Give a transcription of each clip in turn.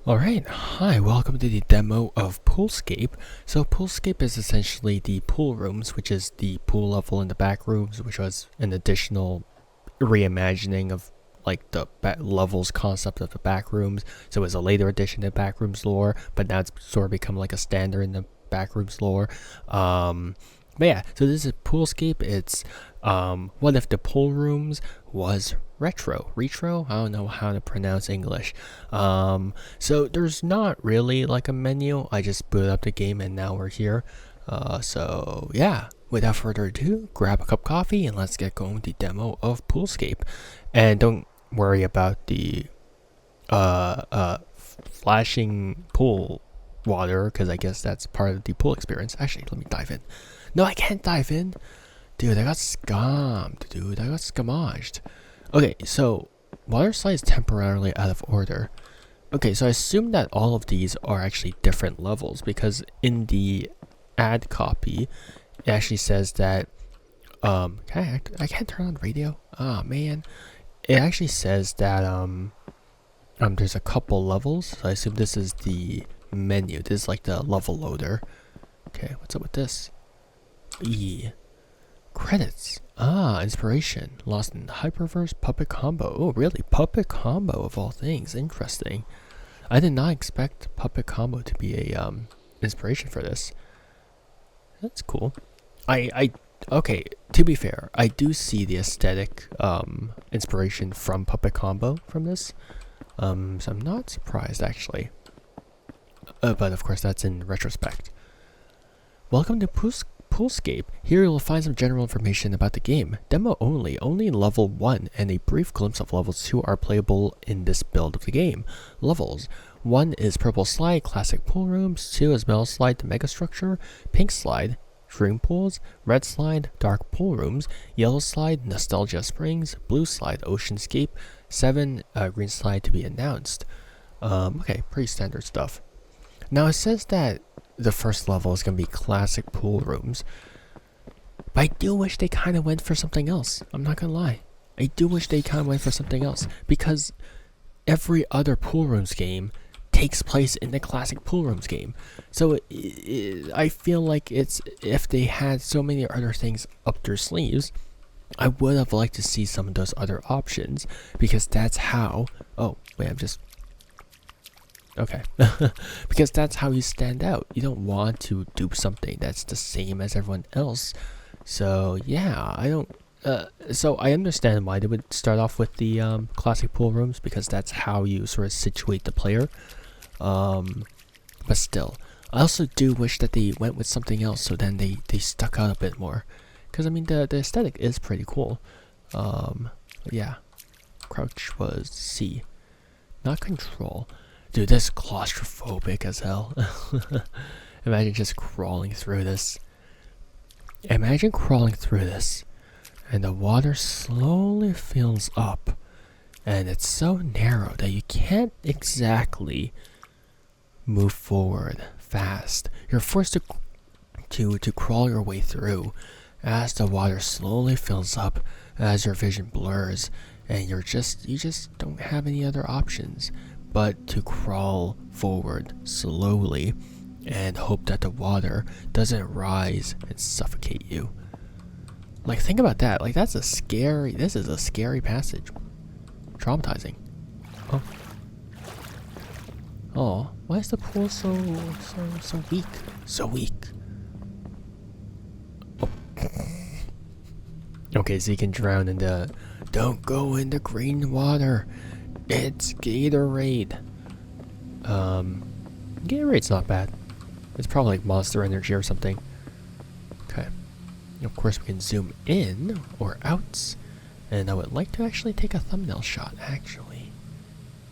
Alright, hi, welcome to the demo of Poolscape. So Poolscape is essentially the pool rooms, which is the pool level in the back rooms, which was an additional reimagining of like the levels concept of the back rooms. So it was a later addition to back rooms lore, but now it's sort of become like a standard in the back rooms lore. But yeah, so this is Poolscape. It's what if the pool rooms was retro? I don't know how to pronounce English. So there's not really like a menu. I just boot up the game and now we're here. So yeah, without further ado, grab a cup of coffee and let's get going with the demo of Poolscape. And don't worry about the flashing pool water, because I guess that's part of the pool experience. Actually, let me dive in. No, I can't dive in. Dude, I got scammed. I got scamaged. Okay, so water slide is temporarily out of order. Okay, so I assume that all of these are actually different levels, because in the ad copy, it actually says that I can't turn on the radio. Ah, man. It actually says that there's a couple levels. So I assume this is the menu. This is like the level loader. Okay, what's up with this? Credits. Inspiration. Lost in Hyperverse Puppet Combo. Oh, really? Puppet Combo of all things. Interesting. I did not expect Puppet Combo to be a inspiration for this. That's cool. Okay, to be fair, I do see the aesthetic inspiration from Puppet Combo from this. So I'm not surprised actually. But of course that's in retrospect. Welcome to Poolscape. Here you will find some general information about the game. Demo only level 1 and a brief glimpse of level 2 are playable in this build of the game. Levels. 1 is Purple Slide, Classic Pool Rooms. 2 is Metal Slide, the Mega Structure. Pink Slide, Dream Pools. Red Slide, Dark Pool Rooms. Yellow Slide, Nostalgia Springs. Blue Slide, Oceanscape. 7, Green Slide to be announced. Okay, pretty standard stuff. Now it says that the first level is going to be Classic Pool Rooms. But I do wish they kind of went for something else. I'm not going to lie. I do wish they kind of went for something else. Because every other Pool Rooms game takes place in the Classic Pool Rooms game. So I feel like if they had so many other things up their sleeves, I would have liked to see some of those other options. Because that's how... Oh, wait, I'm just... Okay. Because that's how you stand out. You don't want to do something that's the same as everyone else. So yeah, I don't... so I understand why they would start off with the classic pool rooms, because that's how you sort of situate the player. But still, I also do wish that they went with something else, so then they stuck out a bit more. Because I mean, the aesthetic is pretty cool. But yeah, crouch was C, not control. Dude, this is claustrophobic as hell. Imagine just crawling through this. Imagine crawling through this, and the water slowly fills up, and it's so narrow that you can't exactly move forward fast. You're forced to crawl your way through as the water slowly fills up, as your vision blurs, and you just don't have any other options but to crawl forward slowly and hope that the water doesn't rise and suffocate you. Like, think about that. Like, this is a scary passage. Traumatizing. Oh. Oh, why is the pool so weak? So weak. Oh. Okay, so you can drown in the... Don't go in the green water. It's Gatorade. Gatorade's not bad. It's probably like Monster Energy or something. Okay. Of course, we can zoom in or out. And I would like to actually take a thumbnail shot, actually.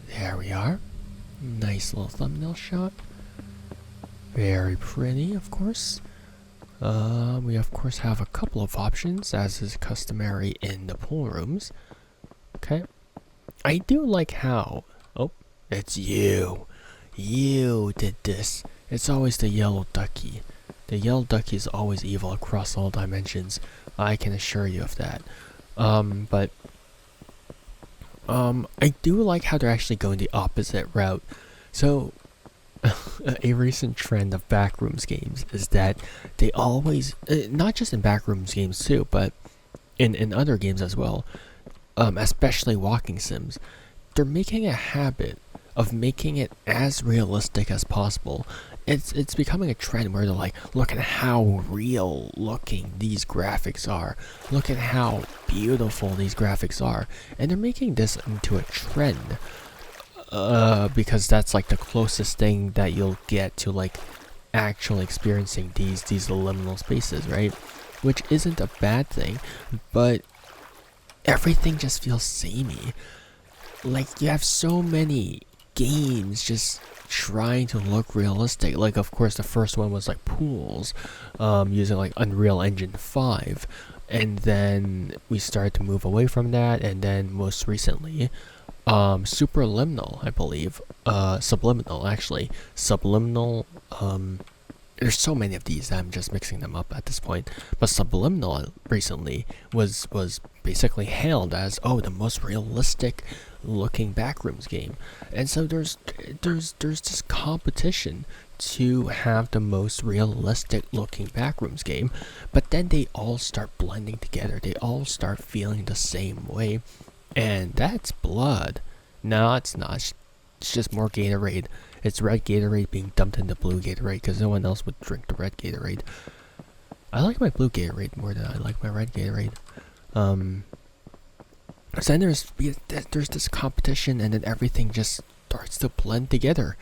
There we are. Nice little thumbnail shot. Very pretty, of course. We, of course, have a couple of options, as is customary in the pool rooms. Okay. I do like how... Oh, it's you. You did this. It's always the yellow ducky. The yellow ducky is always evil across all dimensions. I can assure you of that. I do like how they're actually going the opposite route. So a recent trend of backrooms games is that they always, not just in backrooms games too, but in other games as well, especially walking sims, they're making a habit of making it as realistic as possible. It's becoming a trend where they're like, look at how real looking these graphics are. Look at how beautiful these graphics are. And they're making this into a trend. Because that's like the closest thing that you'll get to like actually experiencing these liminal spaces, right? Which isn't a bad thing, but everything just feels samey. Like, you have so many games just trying to look realistic. Like, of course, the first one was like pools, using like Unreal Engine 5, and then we started to move away from that, and then most recently Superliminal, I believe, Subliminal, actually, Subliminal, there's so many of these that I'm just mixing them up at this point. But Subliminal recently was basically hailed as, oh, the most realistic looking backrooms game. And so there's this competition to have the most realistic looking backrooms game, but then they all start blending together. They all start feeling the same way, and that's blood. No, it's not. It's just more Gatorade. It's red Gatorade being dumped into blue Gatorade because no one else would drink the red Gatorade. I like my blue Gatorade more than I like my red Gatorade. So then there's this competition, and then everything just starts to blend together.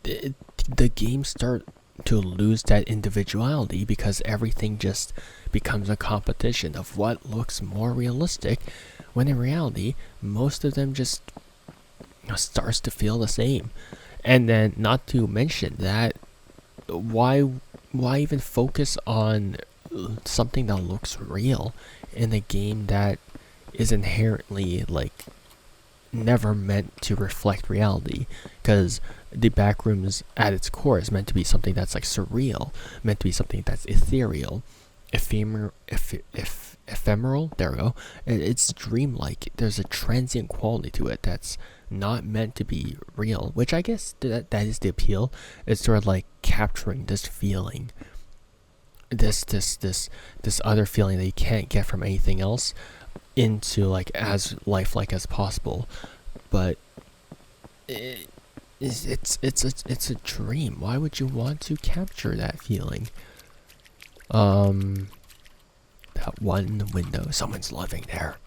The games start to lose that individuality because everything just becomes a competition of what looks more realistic, when in reality, most of them just starts to feel the same. And then, not to mention that, why even focus on something that looks real in a game that is inherently like never meant to reflect reality? Because the backrooms at its core is meant to be something that's like surreal, meant to be something that's ethereal, ephemeral. There we go. It's dreamlike. There's a transient quality to it that's not meant to be real, which I guess that is the appeal. It's sort of like capturing this feeling, this other feeling that you can't get from anything else, into like as lifelike as possible. But it's a dream. Why would you want to capture that feeling? That one window, someone's living there.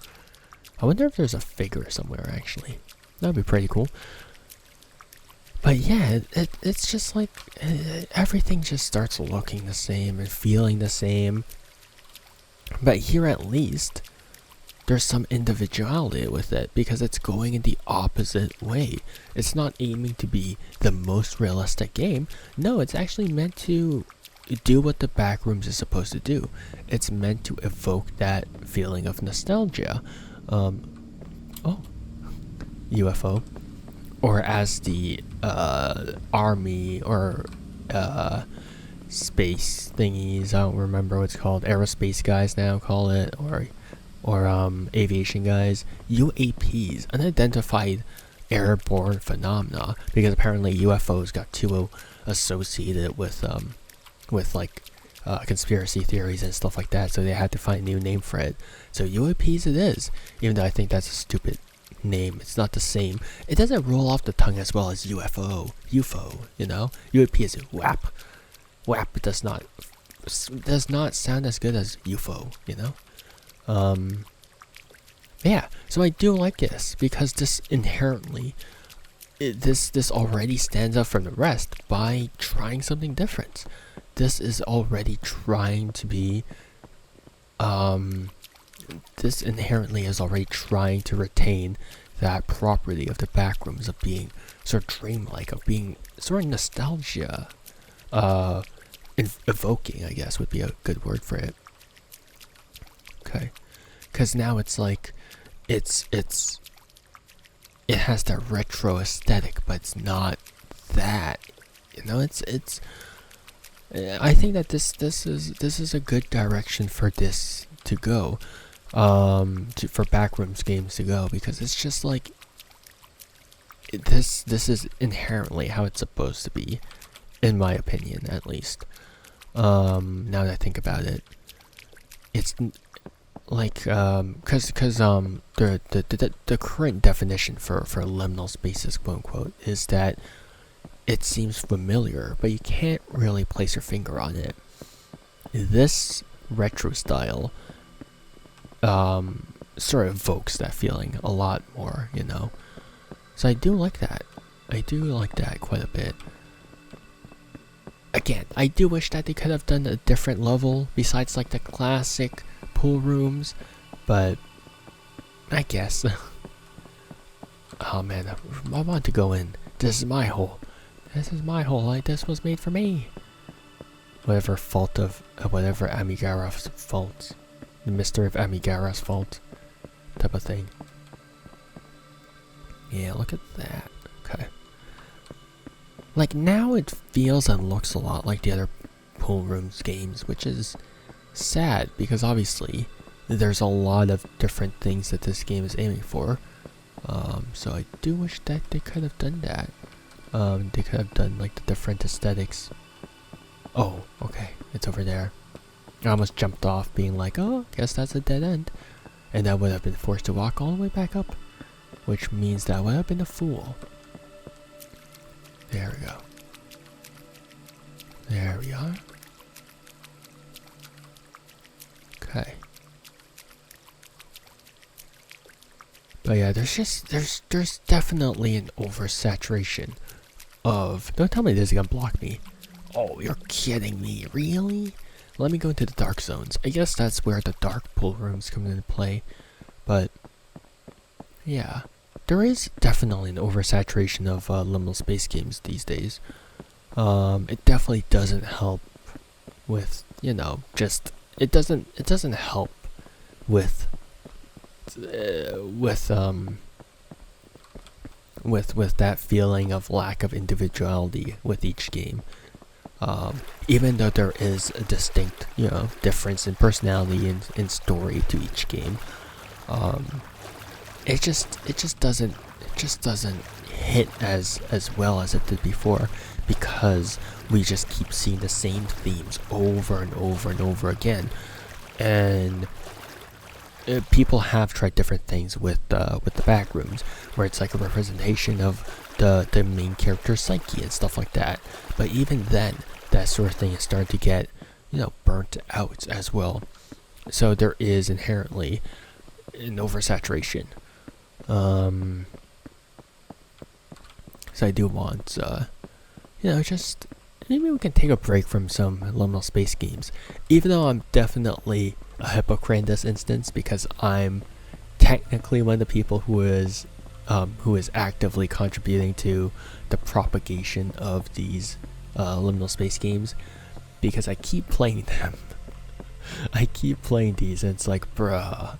I wonder if there's a figure somewhere, actually. That'd be pretty cool. But yeah, it's just like everything just starts looking the same and feeling the same. But here at least, there's some individuality with it because it's going in the opposite way. It's not aiming to be the most realistic game. No, it's actually meant to do what the backrooms is supposed to do. It's meant to evoke that feeling of nostalgia. UFO, or as the army or space thingies, I don't remember what it's called, aerospace guys now call it, or aviation guys, UAPs, unidentified airborne phenomena, because apparently UFOs got too associated with like conspiracy theories and stuff like that, so they had to find a new name for it. So UAPs it is, even though I think that's a stupid name. It's not the same. It doesn't roll off the tongue as well as UFO, you know. UAP is WAP. WAP does not sound as good as UFO, you know. Yeah, so I do like this because this inherently, this already stands out from the rest by trying something different. This is already trying to be, this inherently is already trying to retain that property of the backrooms of being sort of dreamlike, of being sort of nostalgia, evoking, I guess would be a good word for it. Okay, because now it's like, it has that retro aesthetic, but it's not that, you know. It's I think that this is a good direction for this to go, for backrooms games to go, because it's just like, this is inherently how it's supposed to be, in my opinion, at least. Now that I think about it, it's like the current definition for liminal spaces, quote unquote, is that it seems familiar, but you can't really place your finger on it. This retro style sort of evokes that feeling a lot more, you know. So I do like that. I do like that quite a bit. Again, I do wish that they could have done a different level besides like the classic pool rooms, but I guess. Oh man, I want to go in. This is my hole. This is my hole. Like this was made for me. Whatever fault of whatever Amigaro's fault, the mystery of Amigaro's fault, type of thing. Yeah, look at that. Okay. Like now it feels and looks a lot like the other Pool Rooms games, which is sad because obviously there's a lot of different things that this game is aiming for. So I do wish that they could have done that. They could have done like the different aesthetics. Oh, okay, it's over there. I almost jumped off being like, oh, guess that's a dead end. And I would have been forced to walk all the way back up. Which means that I would have been a fool. There we go. There we are. Okay. But yeah, there's definitely an oversaturation of. Don't tell me this is gonna block me. Oh, you're kidding me, really? Let me go into the dark zones. I guess that's where the dark pool rooms come into play. But yeah, there is definitely an oversaturation of liminal space games these days. It definitely doesn't help with, you know, just it doesn't help with that feeling of lack of individuality with each game. Even though there is a distinct, you know, difference in personality and in story to each game, it just doesn't hit as well as it did before, because we just keep seeing the same themes over and over and over again, and people have tried different things with the back rooms, where it's like a representation of the main character's psyche and stuff like that. But even then, that sort of thing is starting to get, you know, burnt out as well. So there is inherently an oversaturation. So I do want, you know, just maybe we can take a break from some liminal space games. Even though I'm definitely a hypocrite in this instance, because I'm technically one of the people who is actively contributing to the propagation of these liminal space games, because I keep playing them. I keep playing these, and it's like, bruh.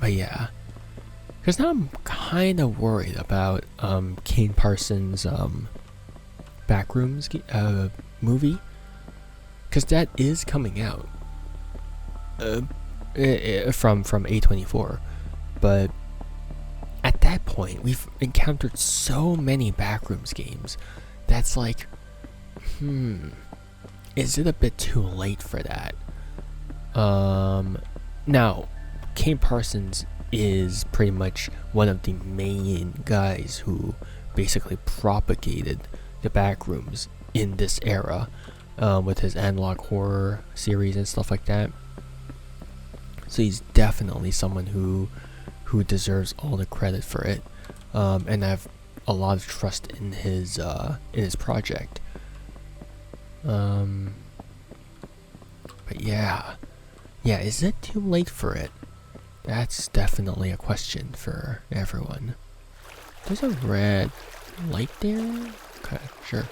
But yeah, because now I'm kind of worried about Kane Parsons' Backrooms movie, because that is coming out from A24, but at that point we've encountered so many Backrooms games that's like, is it a bit too late for that? Now, Kane Parsons is pretty much one of the main guys who basically propagated the Backrooms in this era, with his analog horror series and stuff like that. So he's definitely someone who deserves all the credit for it, and I have a lot of trust in his project. But yeah, is it too late for it? That's definitely a question for everyone. There's a red light there? Okay, sure.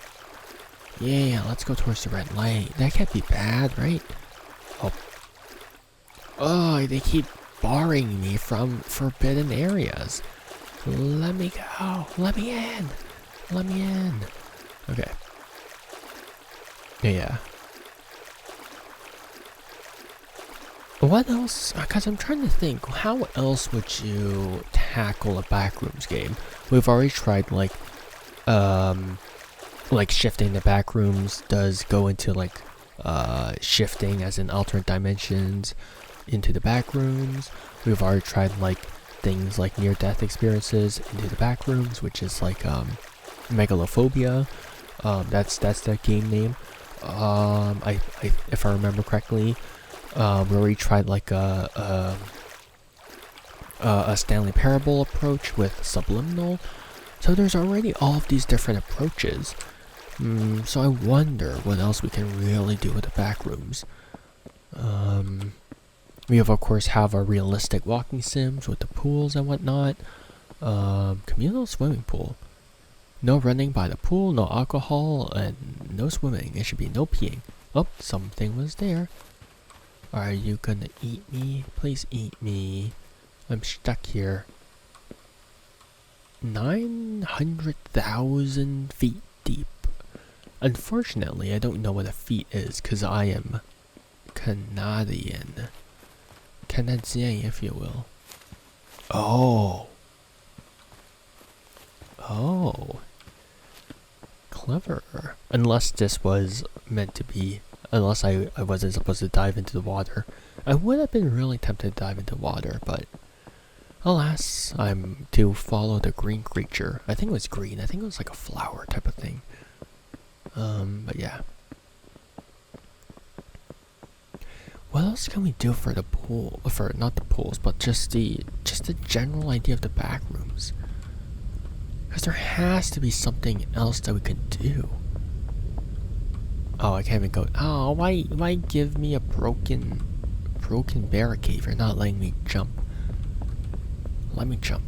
Yeah, let's go towards the red light. That can't be bad, right? Oh, they keep barring me from forbidden areas. Let me go. Let me in. Let me in. Okay. Yeah. what else? Because I'm trying to think, how else would you tackle a backrooms game? We've already tried like shifting the backrooms does go into like shifting as in alternate dimensions into the backrooms. We've already tried like things like near-death experiences into the backrooms, which is like megalophobia. That's the game name. If I remember correctly, we already tried like a Stanley Parable approach with subliminal. So there's already all of these different approaches. So I wonder what else we can really do with the backrooms. We of course have our realistic walking sims with the pools and whatnot. Communal swimming pool. No running by the pool, no alcohol, and no swimming. It should be no peeing. Oh, something was there. Are you gonna eat me? Please eat me. I'm stuck here. 900,000 feet deep. Unfortunately, I don't know what a feet is because I am Canadian. Canadien, if you will. Oh. Oh. Clever. Unless this was meant to be, unless I wasn't supposed to dive into the water. I would have been really tempted to dive into water, but alas, I'm to follow the green creature. I think it was green. I think it was like a flower type of thing. But yeah. What else can we do for the pool? For not the pools, but just the general idea of the back rooms. Because there has to be something else that we can do. Oh, I can't even go. Oh, why give me a broken barricade if you're not letting me jump? Let me jump.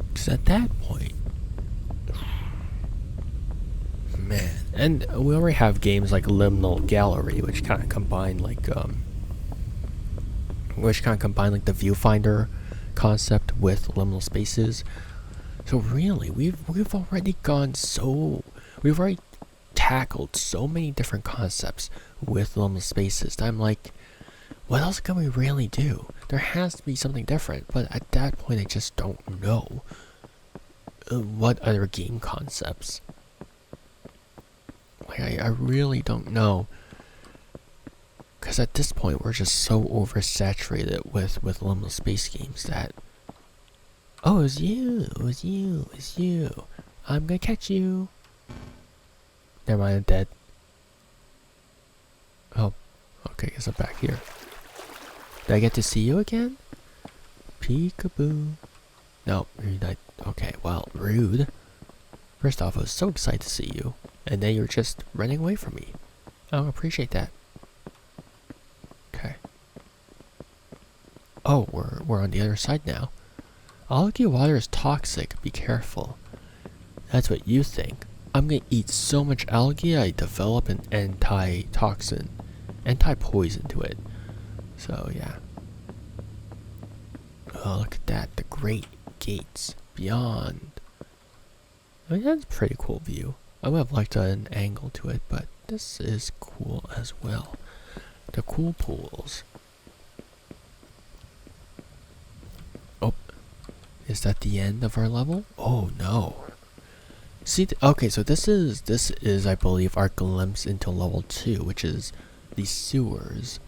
Because at that point, man, and we already have games like Liminal Gallery, which kind of combine like the viewfinder concept with liminal spaces. So really, we've already tackled so many different concepts with liminal spaces that I'm like, what else can we really do? There has to be something different, but at that point I just don't know what other game concepts. Like I really don't know. Because at this point we're just so oversaturated with liminal space games that, oh, it was you. I'm gonna catch you. Never mind, I'm dead. Oh, okay, guess I'm back here. Did I get to see you again? Peekaboo. No, you're not. Okay, well, rude. First off, I was so excited to see you, and then you're just running away from me. I don't appreciate that. Okay. Oh, we're on the other side now. Algae water is toxic. Be careful. That's what you think. I'm gonna eat so much algae I develop an anti-poison to it. So yeah. Oh, look at that. The Great Gates beyond. I mean, that's a pretty cool view. I would have liked an angle to it, but this is cool as well. The cool pools. Oh, is that the end of our level? Oh no. See, okay, so this is I believe our glimpse into level 2, which is the sewers.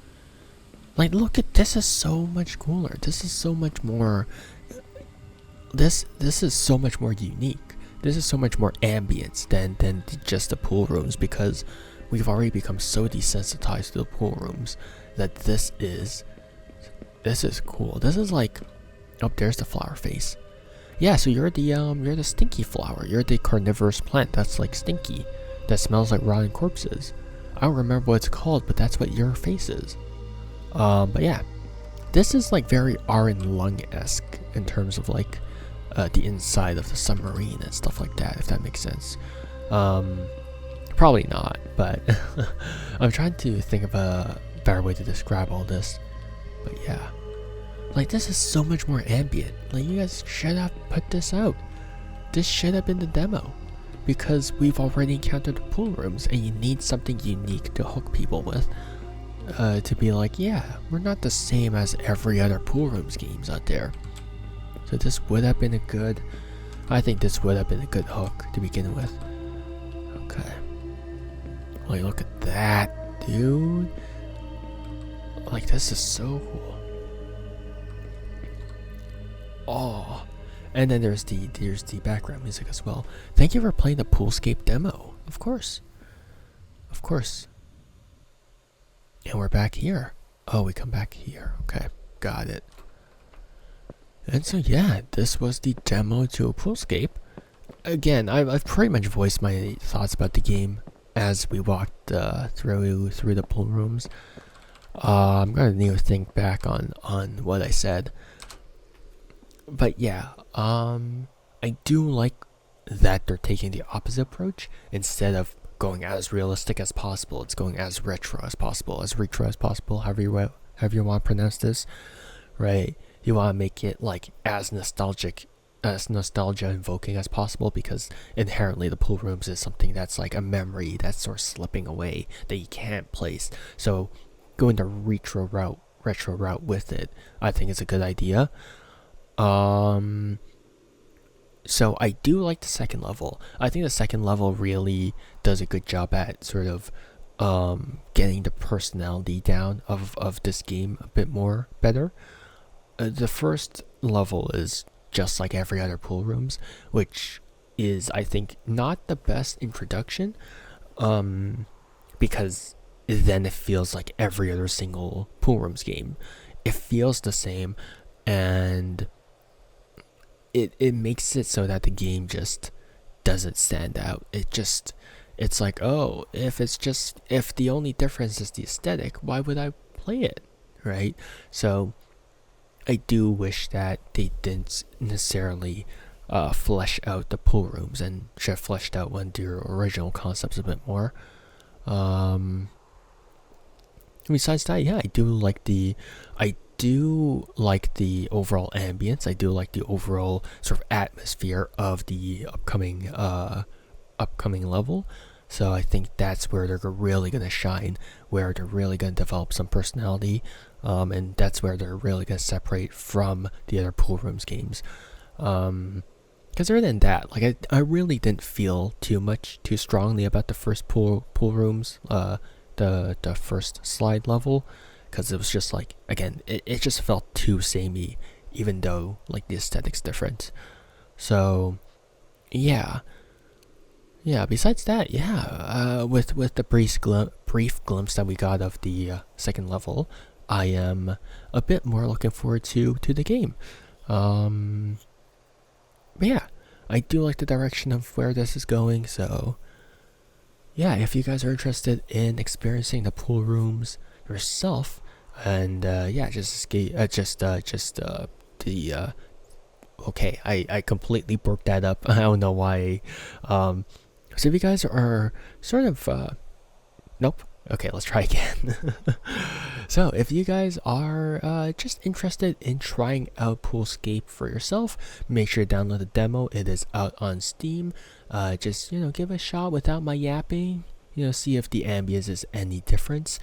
Like, look at this, is so much cooler. This is so much more. This is so much more unique. This is so much more ambience than just the pool rooms, because we've already become so desensitized to the pool rooms that this is cool. This is like, oh, there's the flower face. Yeah, so you're the stinky flower. You're the carnivorous plant that's like stinky, that smells like rotten corpses. I don't remember what it's called, but that's what your face is. But yeah, this is like very Aaron Lung-esque in terms of like the inside of the submarine and stuff like that, if that makes sense. Probably not, but I'm trying to think of a better way to describe all this. But yeah, like, this is so much more ambient. Like, you guys should have put this out. This should have been the demo. because we've already encountered the pool rooms, and you need something unique to hook people with. To be like, yeah, we're not the same as every other pool rooms games out there. So this would have been I think this would have been a good hook to begin with. Okay. Like, look at that, dude. Like, this is so cool. Oh. And then there's the background music as well. Thank you for playing the Poolscape demo. Of course. Of course. And we're back here. Oh, we come back here. Okay, got it. And so yeah, this was the demo to Poolscape. Again, I've pretty much voiced my thoughts about the game as we walked through the pool rooms. I'm gonna need to think back on what I said. But yeah, I do like that they're taking the opposite approach. Instead of going as realistic as possible, it's going as retro as possible, however you want to pronounce this, right? You want to make it like as nostalgia invoking as possible, because inherently the pool rooms is something that's like a memory that's sort of slipping away that you can't place. So going the retro route with it, I think is a good idea. So I do like the second level. I think the second level really does a good job at sort of getting the personality down of this game a bit more better. The first level is just like every other pool rooms, which is, I think, not the best introduction, because then it feels like every other single pool rooms game. It feels the same, and it makes it so that the game just doesn't stand out. It's like, oh, if the only difference is the aesthetic, why would I play it, right? So I do wish that they didn't necessarily flesh out the pool rooms, and should have fleshed out one of their original concepts a bit more. Besides that, yeah, I do like the overall ambience. I do like the overall sort of atmosphere of the upcoming level. So I think that's where they're really gonna shine, where they're really gonna develop some personality, and that's where they're really gonna separate from the other pool rooms games. Because other than that, like I really didn't feel too strongly about the first pool rooms, the first slide level, because it was just like, again, it just felt too samey, even though like the aesthetic's different. So yeah. Besides that, with the brief glimpse that we got of the second level, I am a bit more looking forward to the game. But yeah, I do like the direction of where this is going. So yeah, if you guys are interested in experiencing the pool rooms yourself, and okay, I completely broke that up. I don't know why. So if you guys are sort of nope. Okay, let's try again. So if you guys are just interested in trying out Poolscape for yourself, make sure to download the demo. It is out on Steam. Just give it a shot without my yapping. See if the ambience is any difference.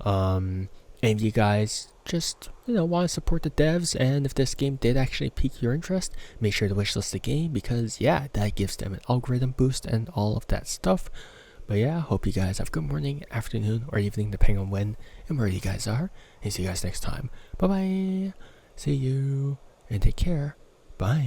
And if you guys just want to support the devs, and if this game did actually pique your interest, make sure to wishlist the game, because yeah, that gives them an algorithm boost and all of that stuff. But yeah, hope you guys have a good morning, afternoon, or evening, depending on when and where you guys are. And see you guys next time. Bye bye. See you and take care. Bye.